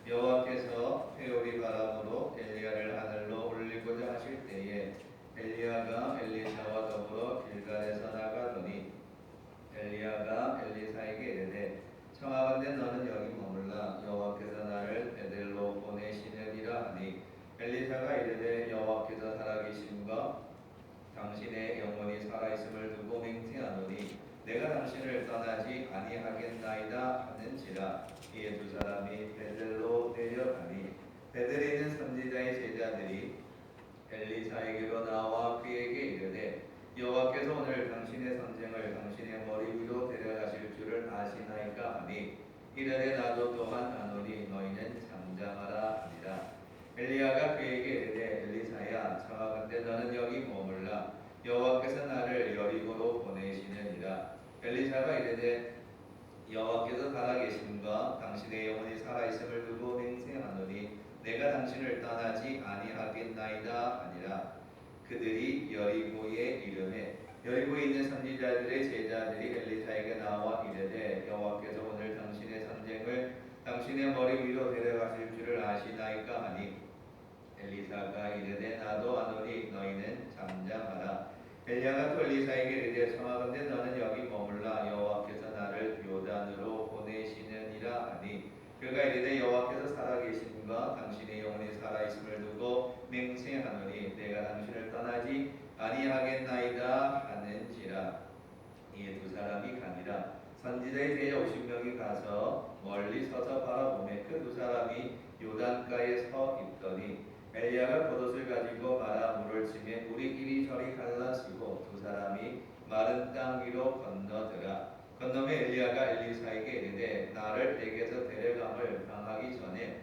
여호와께서 회오리 바람으로 엘리야를 하늘로 올리고자 하실 때에 엘리야가 엘리사와 더불어 길갈에서 나가더니 엘리야가 엘리사에게 이르되 청하건대 너는 여기 머물라 여호와께서 나를 베델로 보내시느니라 하니 엘리사가 이르되 여호와께서 살아계심과 당신의 영혼이 살아있음을 두고 맹세하노니 내가 당신을 떠나지 아니하겠나이다 하는지라. 이에 두 사람이 베델로 내려가니 베델에 있는 선지자의 제자들이 엘리사에게로 나와 그에게 이르되 여호와께서 오늘 당신의 선생을 당신의 머리 위로 데려가실 줄을 아시나이까 하니 이르되 나도 또한 아노니 너희는 잠잠하라 하니라. 엘리야가 그에게 이르되 엘리사야 청하건대 너는 여기 머물라 여호와께서 나를 여리고로 보내시느니라. 엘리사가 이르되 여호와께서 살아계심과 당신의 영혼이 살아있음을 두고 맹세하노니 내가 당신을 떠나지 아니하겠나이다 하니라. 그들이 여리고에 이르매 여리고에 있는 선지자들의 제자들이 엘리사에게 나와 이르되 여호와께서 오늘 당신의 선생을 당신의 머리 위로 데려가실 줄을 아시나이까 하니 엘리사가 이르되 나도 아노니 너희는 잠잠하라. 엘리야가 또 엘리사에게 이르되 청하건대 너는 여기 머물라 여호와께서 나를 요단으로 보내시느니라 하니 그가 이르되 여호와께서 살아계심과 당신의 영혼이 살아있음을 두고 맹세하노니 내가 당신을 떠나지 아니하겠나이다 하는지라. 이에 두 사람이 가니라. 선지자의 제자 50명이 가서 멀리 서서 바라보매 그 두 사람이 요단가에 서 있더니 엘리야가 겉옷을 가지고 말아 물을 치매 물이 이리저리 갈라지고 두 사람이 마른 땅 위로 건너더라. 건너매 엘리야가 엘리사에게 이르되 나를 내게서 데려감을 당하기 전에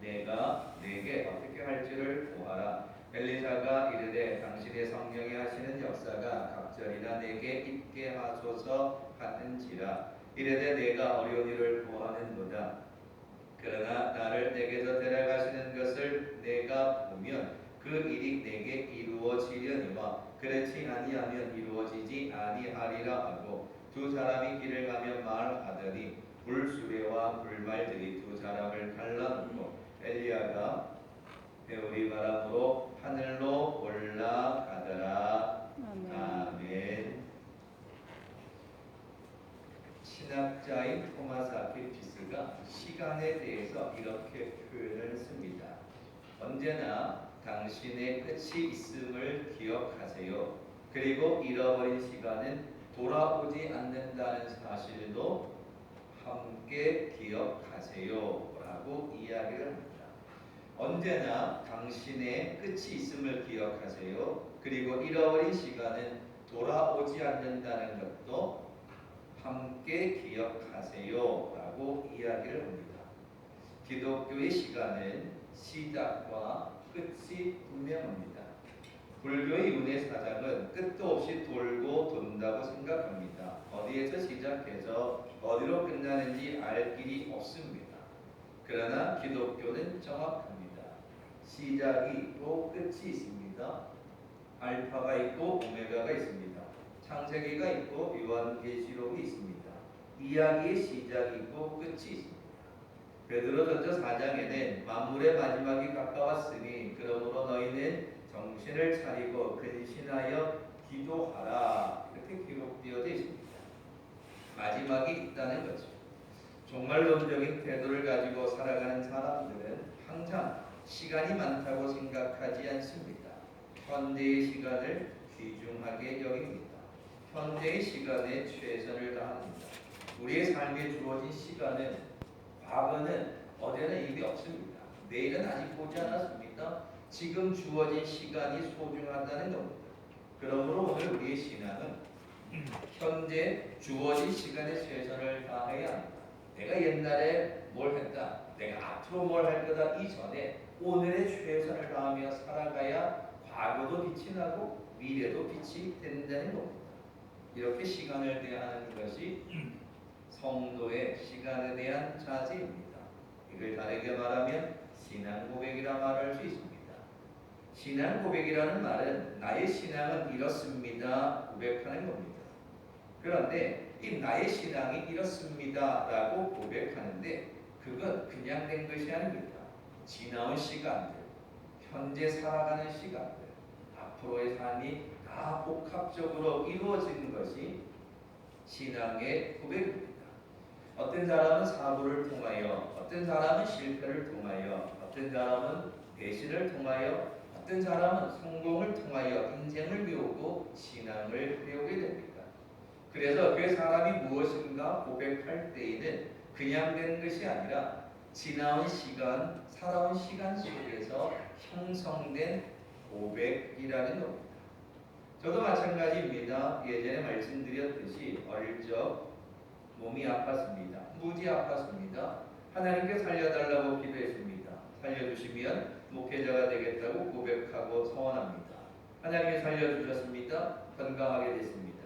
내가 내게 어떻게 할지를 보아라. 엘리사가 이르되 당신의 성령이 하시는 역사가 각절이나 내게 있게 하소서 하는지라. 이르되 내가 어려운 일을 구하는도다. 그러나 나를 내게서 데려가시는 것을 내가 보면 그 일이 내게 이루어지려니와 그렇지 아니하면 이루어지지 아니하리라 하고 두 사람이 길을 가며 말하더니 불수레와 불말들이 두 사람을 갈라놓고 엘리야가 회오리 바람으로 하늘로 올라가더라. 아멘. 신학자인 토마스 아퀴나스가 시간에 대해서 이렇게 표현을 했습니다. 언제나 당신의 끝이 있음을 기억하세요. 그리고 잃어버린 시간은 돌아오지 않는다는 사실도 함께 기억하세요 라고 이야기를 합니다. 언제나 당신의 끝이 있음을 기억하세요. 그리고 잃어버린 시간은 돌아오지 않는다는 것도 함께 기억하세요 라고 이야기를 합니다. 기독교의 시간은 시작과 끝이 분명합니다. 불교의 운의 사장은 끝도 없이 돌고 돈다고 생각합니다. 어디에서 시작해서 어디로 끝나는지 알 길이 없습니다. 그러나 기독교는 정확합니다. 시작이 있고 끝이 있습니다. 알파가 있고 오메가가 있습니다. 창세기가 있고 요한계시록이 있습니다. 이야기의 시작이 있고 끝이 있습니다. 베드로전서 4장에는 만물의 마지막이 가까웠으니 그러므로 너희는 정신을 차리고 근신하여 기도하라 이렇게 기록되어져 있습니다. 마지막이 있다는 거죠. 종말론적인 태도를 가지고 살아가는 사람들은 항상 시간이 많다고 생각하지 않습니다. 현재의 시간을 귀중하게 여깁니다. 현재의 시간에 최선을 다합니다. 우리의 삶에 주어진 시간은 과거는 어제는 일이 없습니다. 내일은 아직 보지 않았습니다. 지금 주어진 시간이 소중하다는 겁니다. 그러므로 오늘 우리의 신앙은 현재 주어진 시간에 최선을 다해야 합니다. 내가 옛날에 뭘 했다, 내가 앞으로 뭘 할 거다 이전에 오늘의 최선을 다하며 살아가야 과거도 빛이 나고 미래도 빛이 된다는 겁니다. 이렇게 시간을 대하는 것이 성도의 시간에 대한 자세입니다. 이걸 다르게 말하면 신앙 고백이라 말할 수 있습니다. 신앙 고백이라는 말은 나의 신앙은 이렇습니다 고백하는 겁니다. 그런데 이 나의 신앙이 이렇습니다 라고 고백하는데 그건 그냥 된 것이 아닙니다. 지나온 시간들, 현재 살아가는 시간들, 앞으로의 삶이 다 복합적으로 이루어지는 것이 신앙의 고백입니다. 어떤 사람은 사고를 통하여, 어떤 사람은 실패를 통하여, 어떤 사람은 배신을 통하여, 어떤 사람은 성공을 통하여 인생을 배우고 신앙을 배우게 됩니다. 그래서 그 사람이 무엇인가 고백할 때에는 그냥 되는 것이 아니라 지나온 시간, 살아온 시간 속에서 형성된 고백이라는 겁니다. 저도 마찬가지입니다. 예전에 말씀드렸듯이 어릴 적 몸이 아팠습니다. 무지 아팠습니다. 하나님께 살려달라고 기도했습니다. 살려주시면 목회자가 되겠다고 고백하고 서원합니다. 하나님이 살려주셨습니다. 건강하게 됐습니다.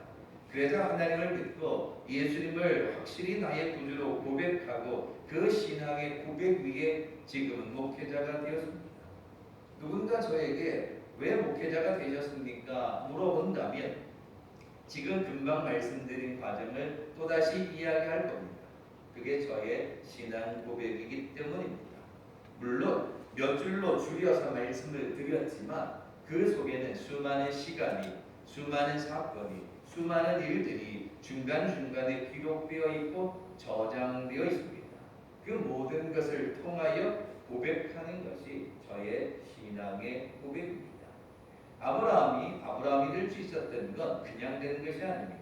그래서 하나님을 믿고 예수님을 확실히 나의 구주로 고백하고 그 신앙의 고백 위에 지금은 목회자가 되었습니다. 누군가 저에게 왜 목회자가 되셨습니까? 물어본다면 지금 금방 말씀드린 과정을 또다시 이야기할 겁니다. 그게 저의 신앙 고백이기 때문입니다. 물론 몇 줄로 줄여서 말씀을 드렸지만 그 속에는 수많은 시간이, 수많은 사건이, 수많은 일들이 중간중간에 기록되어 있고 저장되어 있습니다. 그 모든 것을 통하여 고백하는 것이 저의 신앙의 고백입니다. 아브라함이 될 수 있었던 건 그냥 되는 것이 아닙니다.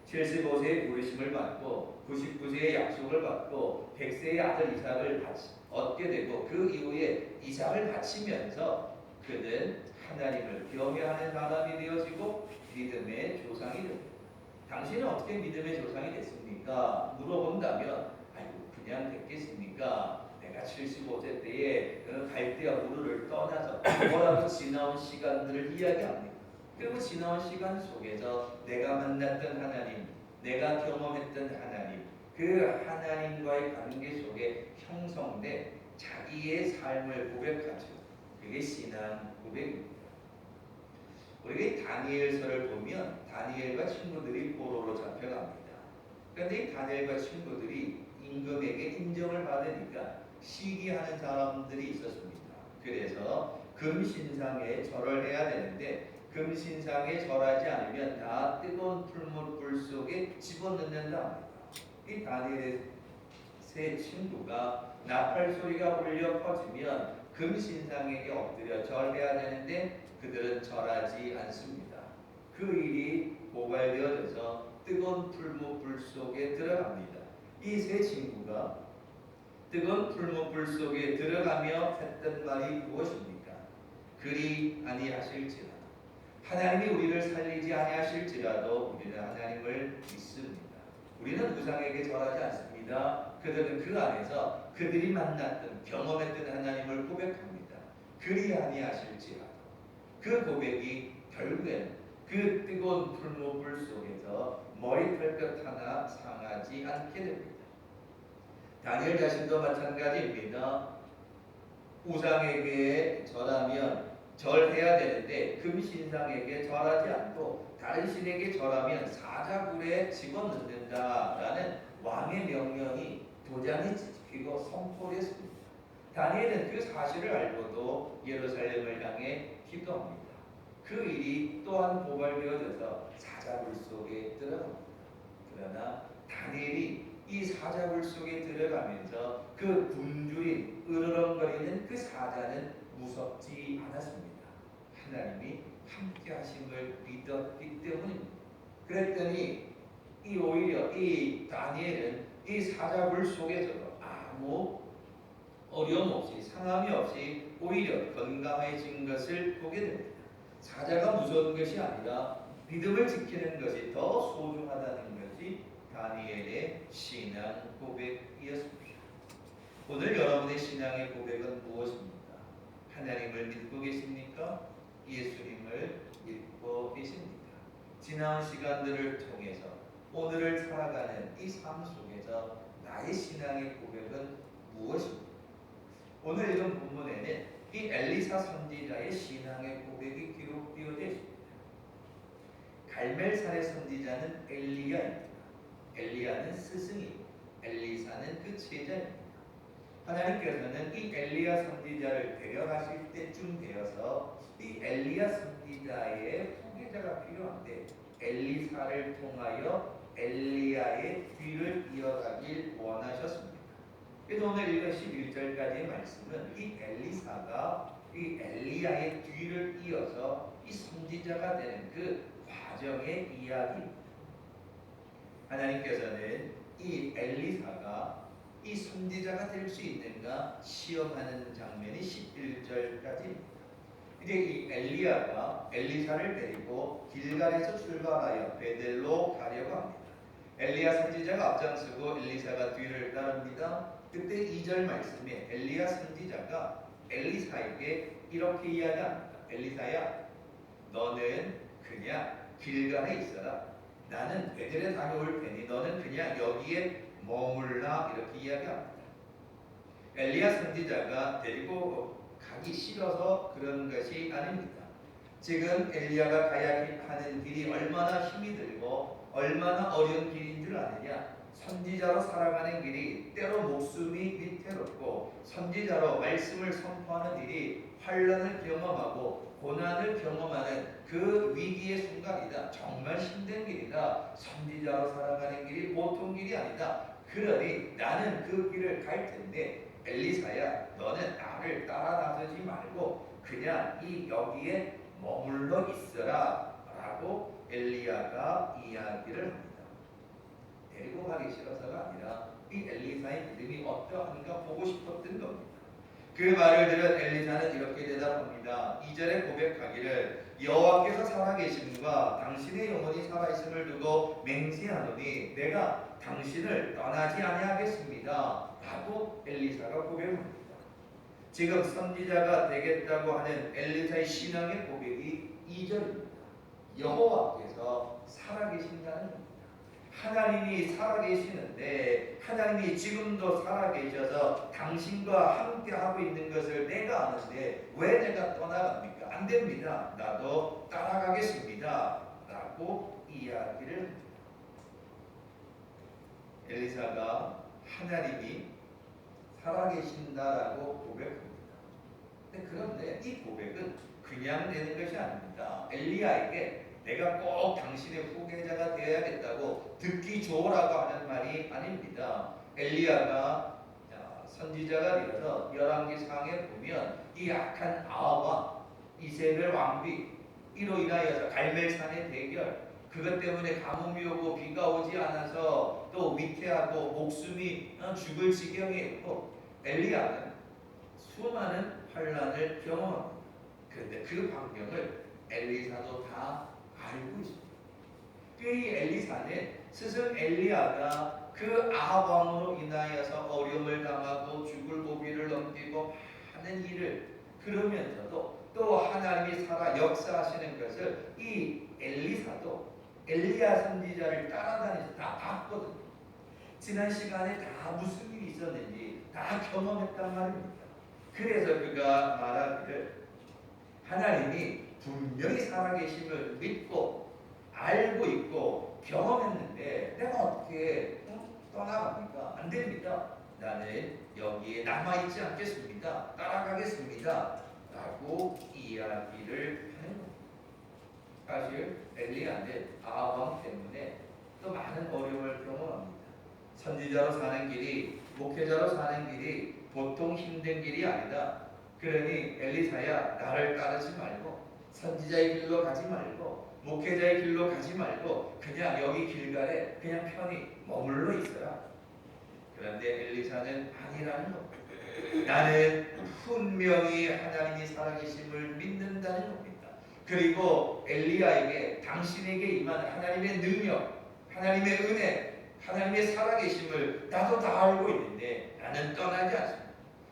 75세의 부르심을 받고 99세의 약속을 받고 100세의 아들 이삭을 얻게 되고 그 이후에 이삭을 바치면서 그는 하나님을 경외하는 사람이 되어지고 믿음의 조상이 됩니다. 당신은 어떻게 믿음의 조상이 됐습니까? 물어본다면 아이고 그냥 됐겠습니까? 내가 75세 때에 갈대아 우르를 떠나서 뭐라도 지나온 시간들을 이야기합니다. 그리고 지나온 시간 속에서 내가 만났던 하나님, 내가 경험했던 하나님, 그 하나님과의 관계 속에 형성된 자기의 삶을 고백하죠. 그게 신앙 고백입니다. 우리가 다니엘서를 보면 다니엘과 친구들이 포로로 잡혀갑니다. 그런데 이 다니엘과 친구들이 임금에게 인정을 받으니까 시기하는 사람들이 있었습니다. 그래서 금신상에 절을 해야 되는데 금신상에 절하지 않으면 다 뜨거운 풀물 속에 집어넣는다 합니다. 이 다니엘의 세 친구가 나팔 소리가 울려 퍼지면 금신상에게 엎드려 절해야 되는데 그들은 절하지 않습니다. 그 일이 고발되어져서 뜨거운 풀무불 속에 들어갑니다. 이 세 친구가 뜨거운 풀무불 속에 들어가며 했던 말이 무엇입니까? 그리 아니하실지라도 하나님이 우리를 살리지 아니하실지라도 우리는 하나님을 믿습니다. 우리는 우상에게 절하지 않습니다. 그들은 그 안에서 그들이 만났던 경험했던 하나님을 고백합니다. 그리 아니하실지라도 그 고백이 결국에는 그 뜨거운 풀무불 속에서 머리털 것 하나 상하지 않게 됩니다. 다니엘 자신도 마찬가지입니다. 우상에게 절하면 절해야 되는데 금신상에게 절하지 않고 다른 신에게 절하면 사자굴에 집어넣는다라는 왕의 명령이 도장이 찍히고 선포됐습니다. 다니엘은 그 사실을 알고도 예루살렘을 향해 기도합니다. 그 일이 또한 고발되어져서 사자굴 속에 들어갑니다. 그러나 다니엘이 이 사자굴 속에 들어가면서 그 굶주린 으르렁거리는 그 사자는 무섭지 않았습니다. 하나님이 함께 하심을 믿었기 때문입니다. 그랬더니 오히려 이 다니엘은 이 사자굴 속에서도 아무 어려움 없이 상함이 없이 오히려 건강해진 것을 보게 됩니다. 사자가 무서운 것이 아니라 믿음을 지키는 것이 더 소중하다는 것이 다니엘의 신앙 고백이었습니다. 오늘 여러분의 신앙의 고백은 무엇입니까? 하나님을 믿고 계십니까? 예수님을 믿고 계십니까? 지나온 시간들을 통해서 오늘을 살아가는 이 삶 속에서 나의 신앙의 고백은 무엇입니까? 오늘 읽은 본문에는 이 엘리사 선지자의 신앙의 고백이 기록되어져 있습니다. 갈멜살의 선지자는 엘리야입니다. 엘리야는 스승입니다. 엘리사는 그 제자입니다. 하나님께서는 이 엘리야 선지자를 데려가실 때쯤 되어서 이 엘리야 선지자의 후계자가 필요한데 엘리사를 통하여 엘리야의 뒤를 이어가길 원하셨습니다. 그래서 오늘 읽은 11절까지의 말씀은 이 엘리사가 이 엘리야의 뒤를 이어서 이 선지자가 되는 그 과정의 이야기입니다. 하나님께서는 이 엘리사가 이 선지자가 될 수 있는가 시험하는 장면이 11절까지입니다. 이제 이 엘리야가 엘리사를 데리고 길갈에서 출발하여 베델로 가려고 합니다. 엘리야 선지자가 앞장서고 엘리사가 뒤를 따릅니다. 그때 2절 말씀에 엘리야 선지자가 엘리사에게 이렇게 이야기합니다. 엘리사야, 너는 그냥 길갈에 있어라. 나는 베델에 다녀올 테니 너는 그냥 여기에 머물라. 이렇게 이야기합니다. 엘리야 선지자가 데리고 가기 싫어서 그런 것이 아닙니다. 지금 엘리야가 가야 하는 길이 얼마나 힘이 들고 얼마나 어려운 길인 줄 아느냐. 선지자로 살아가는 길이 때로 목숨이 위태롭고 선지자로 말씀을 선포하는 일이 환난을 경험하고 고난을 경험하는 그 위기의 순간이다. 정말 힘든 길이다. 선지자로 살아가는 길이 보통 길이 아니다. 그러니 나는 그 길을 갈 텐데 엘리사야, 너는 나를 따라 나서지 말고 그냥 여기에 머물러 있어라 라고 엘리야가 이야기를 합니다. 데리고 가기 싫어서가 아니라 이 엘리사의 믿음이 어떠한가 보고 싶었던 겁니다. 그 말을 들은 엘리사는 이렇게 대답합니다. 2절에 고백하기를 여호와께서 살아계심과 당신의 영혼이 살아있음을 두고 맹세하노니 내가 당신을 떠나지 아니하겠습니다 라고 엘리사가 고백합니다. 지금 선지자가 되겠다고 하는 엘리사의 신앙의 고백이 2절입니다. 여호와께서 살아계신다는 겁니다. 하나님이 살아계시는데 하나님이 지금도 살아계셔서 당신과 함께하고 있는 것을 내가 아는데 왜 내가 떠나갑니까? 안 됩니다. 나도 따라가겠습니다 라고 이야기를 합니다. 엘리사가 하나님이 살아계신다라고 고백합니다. 그런데 이 고백은 그냥 되는 것이 아닙니다. 엘리야에게 내가 꼭 당신의 후계자가 되어야겠다고 듣기 좋으라고 하는 말이 아닙니다. 엘리야가 선지자가 되어서 열왕기상에 보면 이 악한 아합과 이세벨 왕비 이로 인하여서 갈멜산의 대결, 그것 때문에 가뭄이 오고 비가 오지 않아서 또 위태하고 목숨이 죽을 지경에 있고 엘리야는 수많은 환난을 경험합니다. 그런데 그 광경을 엘리사도 다 알고 있습니다. 이 엘리사는 스승 엘리야가 그 아합 왕으로 인하여서 어려움을 당하고 죽을 고비를 넘기고 하는 일을 그러면서도 또 하나님이 살아 역사하시는 것을 이 엘리사도 엘리야 선지자를 따라다니면서 다 봤거든요. 지난 시간에 다 무슨 일이 있었는지 다 경험했단 말입니다. 그래서 그가 말하기를 하나님이 분명히 살아계심을 믿고 알고 있고 경험했는데 내가 어떻게 떠나갑니까? 안 됩니다. 나는 여기에 남아있지 않겠습니다. 따라가겠습니다 라고 이야기를 하는 겁니다. 사실 엘리야는 아합 왕 때문에 또 많은 어려움을 경험합니다. 선지자로 사는 길이, 목회자로 사는 길이 보통 힘든 길이 아니다. 그러니 엘리사야, 나를 따르지 말고 선지자의 길로 가지 말고 목회자의 길로 가지 말고 그냥 여기 길갈에 그냥 편히 머물러 있어라. 그런데 엘리사는 아니라는 겁니다. 나는 분명히 하나님이 살아계심을 믿는다는 겁니다. 그리고 엘리야에게 당신에게 임한 하나님의 능력, 하나님의 은혜, 하나님의 살아계심을 나도 다 알고 있는데 나는 떠나지 않습니다.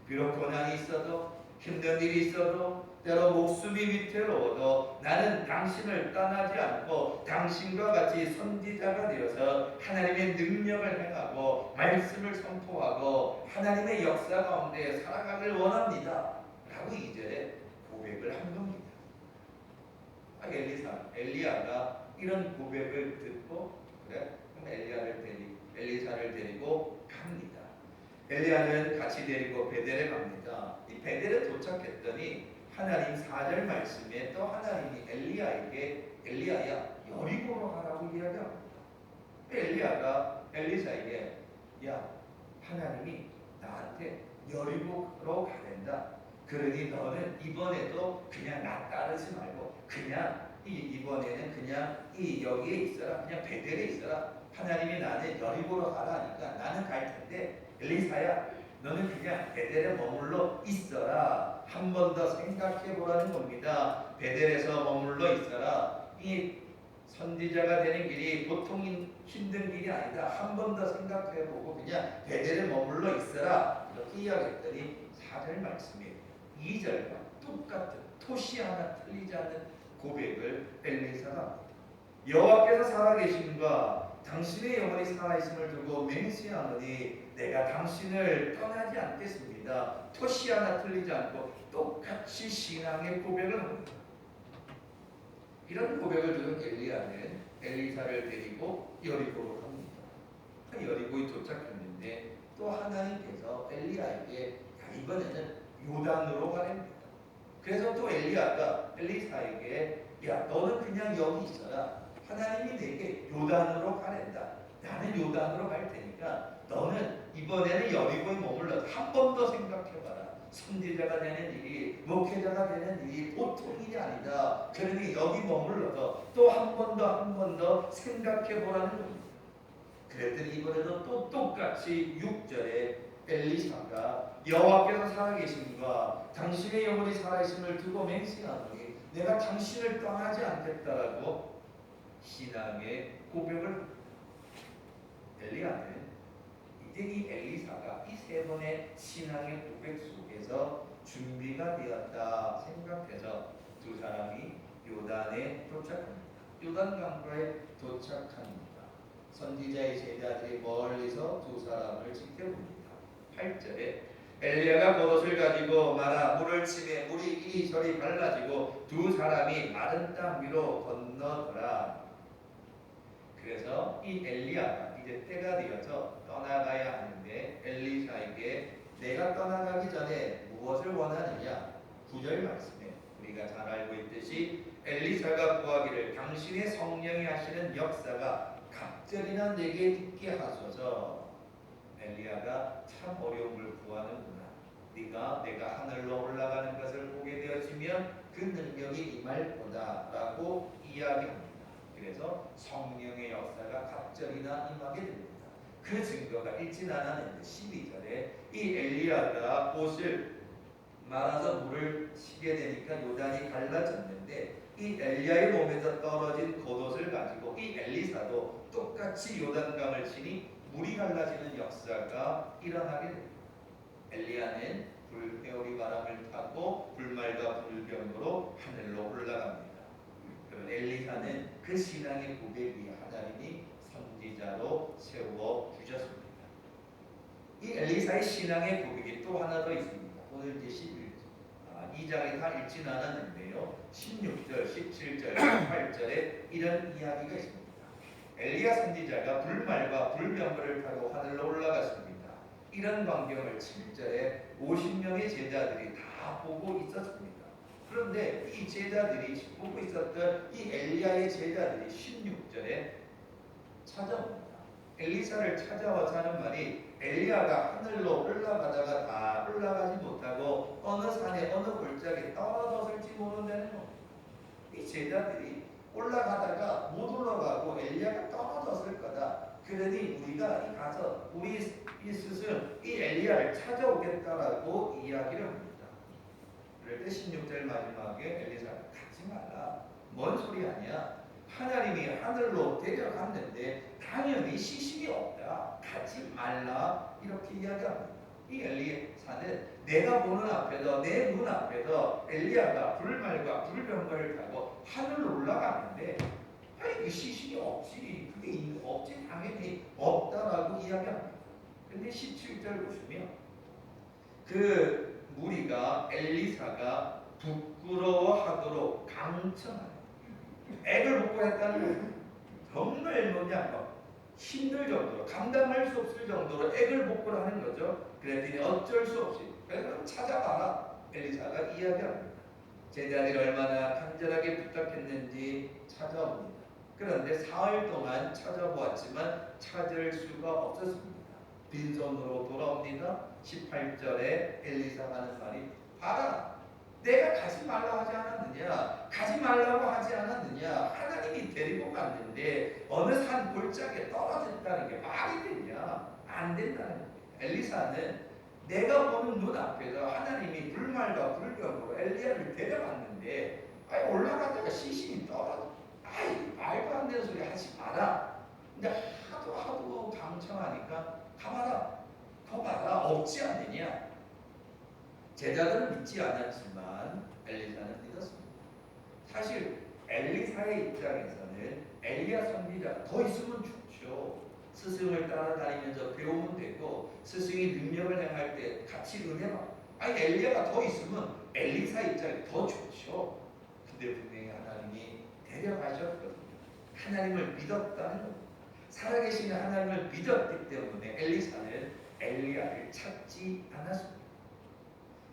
비록 고난이 있어도 힘든 일이 있어도 때로 목숨이 위태로워도 나는 당신을 떠나지 않고 당신과 같이 선지자가 되어서 하나님의 능력을 행하고 말씀을 선포하고 하나님의 역사 가운데 살아가길 원합니다 라고 2절에 고백을 한 겁니다. 엘리야가 이런 고백을 듣고 그래? 그럼 엘리사를 데리고 갑니다. 엘리야는 같이 데리고 베델에 갑니다. 이 베델에 도착했더니 하나님 4절 말씀에 또 하나님이 엘리야야 여리고로 가라고 이야기합니다. 엘리야가 엘리사에게 야 하나님이 나한테 여리고로 가된다. 그러니 너는 이번에도 그냥 나 따르지 말고 그냥 이번에는 그냥 여기에 있어라. 그냥 베델에 있어라. 하나님이 나는 여리고로 가라 하니까 나는 갈 텐데 엘리사야 너는 그냥 베델에 머물러 있어라. 한 번 더 생각해 보라는 겁니다. 베델에서 머물러 있어라. 이 선지자가 되는 길이 보통 힘든 길이 아니다. 한 번 더 생각해 보고 그냥 베델에 머물러 있어라. 이렇게 이야기했더니 4절 말씀에 2절과 똑같은 토시 하나 틀리지 않는 고백을 엘리사가 합니다. 여호와께서 살아계심과 당신의 영혼이 살아있음을 두고 맹세하노니 내가 당신을 떠나지 않겠습니다. 토시 하나 틀리지 않고 똑같이 신앙의 고백을 합니다. 이런 고백을 들은 엘리야는 엘리사를 데리고 여리고로 갑니다. 여리고에 도착했는데 또 하나님께서 엘리야에게 이번에는 요단으로 가랍니다. 그래서 또 엘리야가 엘리사에게 야 너는 그냥 여기 있어라. 하나님이 내게 요단으로 가랜다. 나는 요단으로 갈 테니까 너는 이번에는 여리고에 머물러 한 번 더 생각해봐라. 선지자가 되는 일이 목회자가 되는 일이 보통 일이 아니다. 그러니 여기 머물러서 또 한 번 더 생각해보라는 겁니다. 그랬더니 이번에도 또 똑같이 6절에 엘리사가 여호와께서 살아계심과 당신의 영혼이 살아있음을 두고 맹세하노니 내가 당신을 떠나지 않겠다라고 신앙의 고백을 엘리야는 이제 이 엘리사가 이 세 번의 신앙의 고백 속에서 준비가 되었다 생각해서 두 사람이 요단에 도착합니다. 요단 강가에 도착합니다. 선지자의 제자들이 멀리서 두 사람을 지켜봅니다. 8절에 엘리야가 겉옷을 가지고 말아 물을 치매 물이 이리저리 갈라지고 두 사람이 마른 땅 위로 건너더라. 그래서 이 엘리야가 이제 때가 되어서 떠나가야 하는데 엘리사에게 내가 떠나가기 전에 무엇을 원하느냐? 9절 말씀에 우리가 잘 알고 있듯이 엘리사가 구하기를 당신의 성령이 하시는 역사가 갑절이나 내게 있게 하소서. 엘리야가 참 어려움을 구하는구나. 내가 하늘로 올라가는 것을 보게 되어지면 그 능력이 임할 거다라고 이야기합니다. 그래서 성령의 역사가 갑절이나 임하게 됩니다. 그 증거가 있진 않았는데 12절에 이 엘리야가 옷을 말아서 물을 치게 되니까 요단이 갈라졌는데 이 엘리야의 몸에서 떨어진 겉옷을 가지고 이 엘리사도 똑같이 요단강을 치니 물이 갈라지는 역사가 일어나게 됩니다. 엘리야는 불회오리 바람을 타고 불말과 불병으로 하늘로 올라갑니다. 그럼 엘리사는 그 신앙의 고백 위에 하나님이 선지자로 세워 주셨습니다. 이 엘리사의 신앙의 고백이 또 하나 더 있습니다. 오늘 이제 2장에 다 읽진 않았는데요. 16절, 17절, 18절에 이런 이야기가 있습니다. 엘리야 선지자가 불말과 불병거를 타고 하늘로 올라갔습니다. 이런 광경을 7절에 50명의 제자들이 다 보고 있었습니다. 그런데 이 제자들이 보고 있었던 이 엘리야의 제자들이 16절에 찾아옵니다. 엘리사를 찾아와서 하는 말이 엘리야가 하늘로 올라가다가 다 올라가지 못하고 어느 산에 어느 골짜기에 떨어졌을지 모른다는 겁니다. 이 제자들이 올라가다가 못 올라가고 엘리야가 떨어졌을 거다. 그러니 우리가 가서 우리 이 스승 이 엘리야를 찾아오겠다라고 이야기를 합니다. 그럴 때 16절 마지막에 엘리사가 가지 말라. 뭔 소리 아니야? 하나님이 하늘로 데려갔는데 당연히 시신이 없다. 가지 말라. 이렇게 이야기합니다. 이 엘리사는 내가 보는 앞에서 내 눈 앞에서 엘리야가 불말과 불병거를 타고 하늘로 올라가는데 아니 그 시신이 없지. 그게 없지. 당연히 없다라고 이야기합니다. 근데 17절 보시면 그 무리가 엘리사가 부끄러워하도록 강청하는 액을 먹고 했다는 거예요. 정말 뭐냐 힘들 정도로 감당할 수 없을 정도로 액을 복구를 하는 거죠. 그랬더니 어쩔 수 없이 그럼 찾아봐라. 엘리사가 이야기합니다. 제자들이 얼마나 간절하게 부탁했는지 찾아옵니다. 그런데 사흘 동안 찾아보았지만 찾을 수가 없었습니다. 빈손으로 돌아옵니다. 18절에 엘리사가 하는 말이 봐라, 내가 가지 말라 하지 않았느냐, 가지 말라고 하지 않았느냐, 하나님이 데리고 갔는데 어느 산 골짜기에 떨어졌다는 게 말이 되냐, 안 된다는 겁니다. 엘리사는 내가 보는 눈앞에서 하나님이 불말과 불병으로 엘리야를 데려갔는데 올라가다가 시신이 떨어져, 말도 안 되는 소리 하지 마라. 근데 하도 강청하니까 가봐라, 거봐라, 없지 않느냐. 제자들은 믿지 않았지만 엘리사는 믿었습니다. 사실 엘리사의 입장에서는 엘리야 선지자가 더 있으면 좋죠. 스승을 따라다니면서 배우면 되고 스승이 능력을 행할 때 같이 은혜받고, 엘리야가 더 있으면 엘리사 입장이 더 좋죠. 근데 분명히 하나님이 데려가셨거든요. 하나님을 믿었다는 겁니다. 살아계신 하나님을 믿었기 때문에 엘리사는 엘리야를 찾지 않았습니다.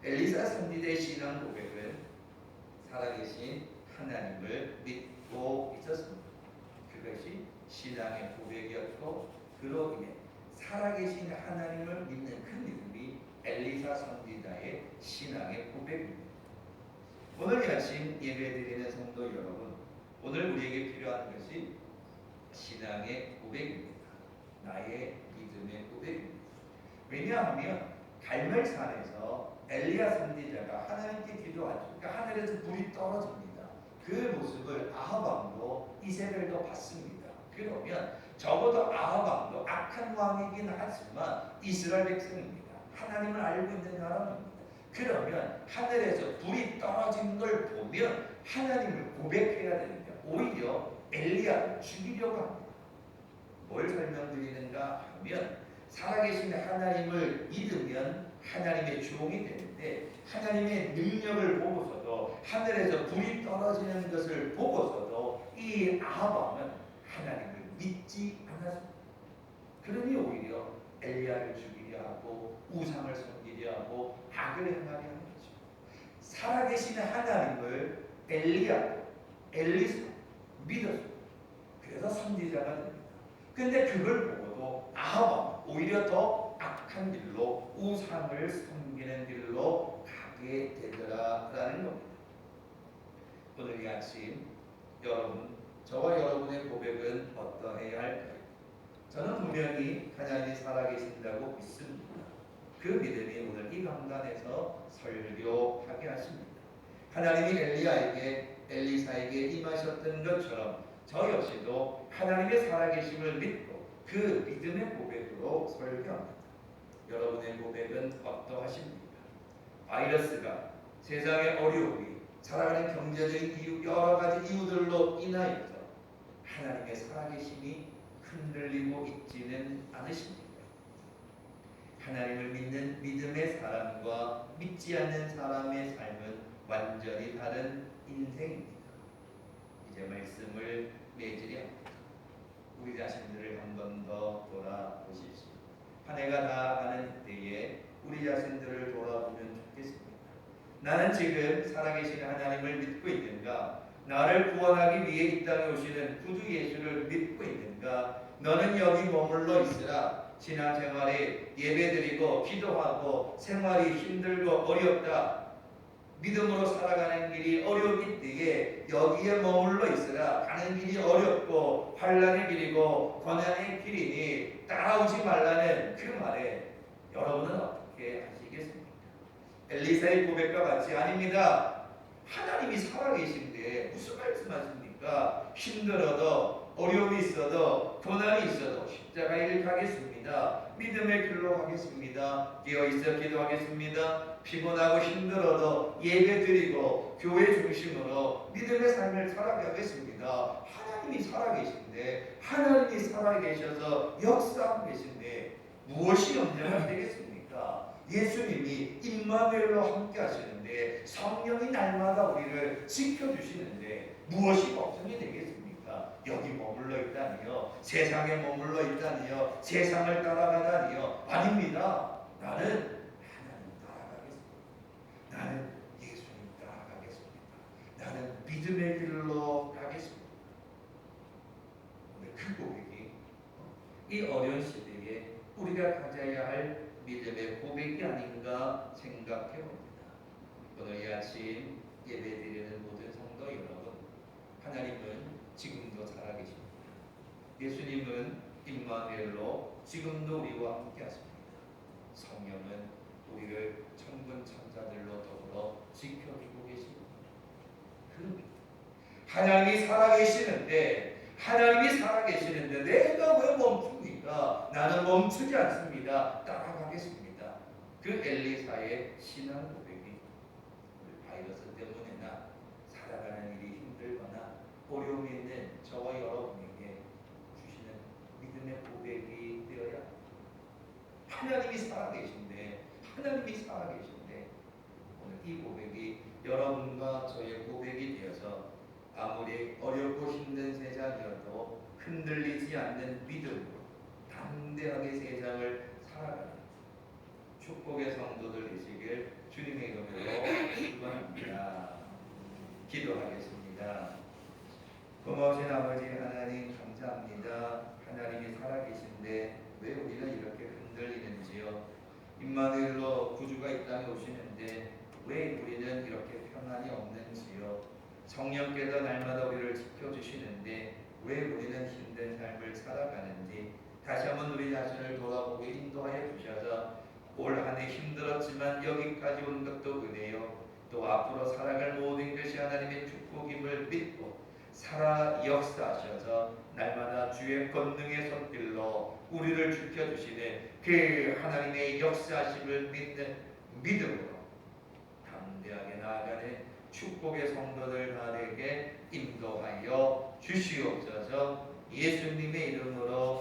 엘리사 선지자의 신앙 고백은 살아계신 하나님을 믿고 있었습니다. 그것이 신앙의 고백이었고, 그로 인해 살아계신 하나님을 믿는 그 믿음이 엘리사 선지자의 신앙의 고백입니다. 오늘 이 아침 예배드리는 성도 여러분, 오늘 우리에게 필요한 것이 신앙의 고백입니다. 나의 믿음의 고백입니다. 왜냐하면 갈멜산에서 엘리야 선지자가 하나님께 기도하죠. 그러니까 하늘에서 불이 떨어집니다. 그 모습을 아합 왕도 이세벨도 봤습니다. 그러면 적어도 아합 왕도 악한 왕이긴 하지만 이스라엘 백성입니다. 하나님을 알고 있는 사람입니다. 그러면 하늘에서 불이 떨어진 걸 보면 하나님을 고백해야 되는데 오히려 엘리야를 죽이려고 합니다. 뭘 설명드리는가 하면, 살아계신 하나님을 믿으면 하나님의 종이 되는데 하나님의 능력을 보고서도 하늘에서 불이 떨어지는 것을 보고서도 이 아합 왕은 하나님을 믿지 않았습니다. 그러니 오히려 엘리야를 죽이려 하고 우상을 섬기려 하고 악을 행하려 하는 거죠. 살아계신 하나님을 엘리사 믿었습니다. 그래서 선지자가 됩니다. 근데 그걸 보고도 아합 왕은 오히려 더 악한 길로 우상을 섬기는 길로 가게 되더라라는 겁니다. 오늘 이 아침 여러분, 저와 여러분의 고백은 어떠해야 할까요? 저는 분명히 하나님이 살아계신다고 믿습니다. 그 믿음이 오늘 이 강단에서 설교하게 하십니다. 하나님이 엘리사에게 임하셨던 것처럼 저 역시도 하나님의 살아계심을 믿고 그 믿음의 고백으로 설교합니다. 여러분의 고백은 어떠하십니까? 바이러스가, 세상의 어려움이, 살아가는 경제적인 이유, 여러 가지 이유들로 인하여서 하나님의 살아계심이 흔들리고 있지는 않으십니까? 하나님을 믿는 믿음의 사람과 믿지 않는 사람의 삶은 완전히 다른 인생입니다. 이제 말씀을 맺으려 합니다. 우리 자신들을 한 번 더 돌아보십시오. 한 해가 다 가는 때에 우리 자신들을 돌아보면 좋겠습니다. 나는 지금 살아계신 하나님을 믿고 있는가? 나를 구원하기 위해 이 땅에 오시는 구주 예수를 믿고 있는가? 너는 여기 머물러 있으라. 신앙생활에 예배드리고 기도하고 생활이 힘들고 어렵다, 믿음으로 살아가는 길이 어려울 때에 여기에 머물러 있으라. 가는 길이 어렵고 환난의 길이고 고난의 길이니 따라오지 말라는 그 말에 여러분은 어떻게 하시겠습니까? 엘리사의 고백과 같이 아닙니다. 하나님이 살아계신데 무슨 말씀하십니까? 힘들어도 어려움이 있어도 고난이 있어도 십자가의 길 가겠습니다. 믿음의 길로 가겠습니다. 깨어있어 기도하겠습니다. 피곤하고 힘들어도 예배드리고 교회 중심으로 믿음의 삶을 살아가겠습니다. 하나님이 살아계신데, 하나님이 살아계셔서 역사하고 계신데 무엇이 염려가 되겠습니까? 예수님이 임마누엘로 함께 하시는데 성령이 날마다 우리를 지켜주시는데 무엇이 걱정이 되겠습니까? 여기 머물러 있다니요, 세상에 머물러 있다니요, 세상을 따라가다니요, 아닙니다. 나는 하나님 따라가겠습니다. 나는 예수님 따라가겠습니다. 나는 믿음의 길로 가겠습니다. 오늘 그 고백이 이 어려운 시대에 우리가 가져야 할 믿음의 고백이 아닌가 생각해 봅니다. 오늘 이 아침 예배드리는 모든 성도 여러분, 하나님은 지금도 살아계십니다. 예수님은 임마누엘로 지금도 우리와 함께 하십니다. 성령은 우리를 천군 천사들로 더불어 지켜주고 계십니다. 그럽니다. 하나님이 살아계시는데 내가 왜 멈춥니까? 나는 멈추지 않습니다. 따라가겠습니다. 그 엘리사의 신앙 고백이 바이러스 때문에나 살아가는 일이 힘들거나 어려움이 있는 저와 여러분에게 주시는 믿음의 고백이 되어야 하나님이 살아계신데 오늘 이 고백이 여러분과 저의 고백이 되어서 아무리 어렵고 힘든 세상이어도 흔들리지 않는 믿음으로 담대하게 세상을 살아가는 축복의 성도들 되시길 주님의 이름으로 축원합니다. 기도하겠습니다. 고마우신 아버지 하나님 감사합니다. 하나님이 살아계신데 왜 우리는 이렇게 흔들리는지요. 임마누엘로 구주가 이 땅에 오시는데 왜 우리는 이렇게 평안이 없는지요. 성령께서 날마다 우리를 지켜주시는데 왜 우리는 힘든 삶을 살아가는지 다시 한번 우리 자신을 돌아보게 인도하여 주셔서 올 한 해 힘들었지만 여기까지 온 것도 은혜요. 또 앞으로 살아갈 모든 것이 하나님의 축복임을 믿고 살아 역사하셔서 날마다 주의 권능의 손길로 우리를 지켜주시는 그 하나님의 역사하심을 믿는 믿음으로 담대하게 나아가는 축복의 성도들 다 되게 인도하여 주시옵소서. 예수님의 이름으로